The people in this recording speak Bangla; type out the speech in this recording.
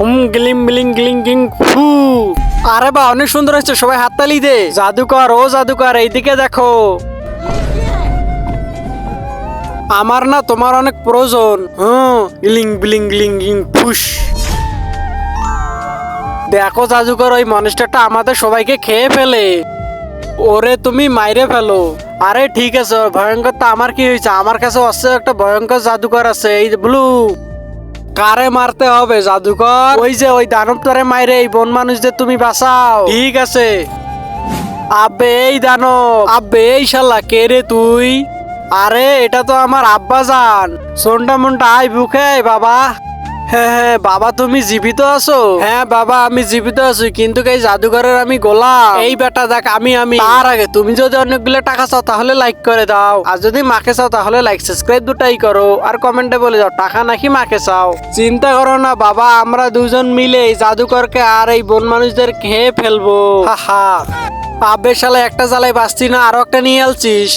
গিলিং বিলিং গিলিং গিং ফু। আরে বা অনেক সুন্দর হচ্ছে, সবাই হাততালি দে। জাদুকর ও জাদুকর এইদিকে দেখো, আমার না তোমার অনেক প্রয়োজন। গিলিং বিলিং গিলিং গিং ফুস। দেখো জাদুকর, ওই মনস্টারটা আমাদের সবাইকে খেয়ে ফেলে। ওরে তুমি মাইরে ফেলো। আরে ঠিক আছে, ওর ভয়ঙ্কর তো আমার কি হয়েছে, আমার কাছে অবশ্য একটা ভয়ঙ্কর জাদুকর আছে, এই ব্লু। কারে মারতে হবে জাদুকর? ওই যে ওই দানবটারে মাইরে এই বন মানুষদের তুমি বাঁচাও। ঠিক আছে। আব্বে এই দানব, আব্বে এই শালা, কে রে তুই? আরে এটা তো আমার আব্বা জান। সোনটা মনটা আই বুকে বাবা। হ্যাঁ হ্যাঁ বাবা, তুমি জীবিত আছো? হ্যাঁ বাবা, আমি জীবিত আছি, কিন্তু এই জাদুঘরের আমি গোলাম। এই বেটা দেখ, আমি তার আগে তুমি যদি অনেকগুলো টাকা চাও তাহলে লাইক করে দাও, আর যদি মাকে চাও তাহলে লাইক সাবস্ক্রাইব দুটাই করো, আর কমেন্টে বলে দাও টাকা নাকি মাকে চাও। চিন্তা করো না বাবা, আমরা দুজন মিলে এই জাদুকরকে আর এই বন মানুষদের খেয়ে ফেলবো। হা হা। আবে শালা, একটা জ্বালায় বাঁচতি না, আরো একটা নিয়ে আলছিস।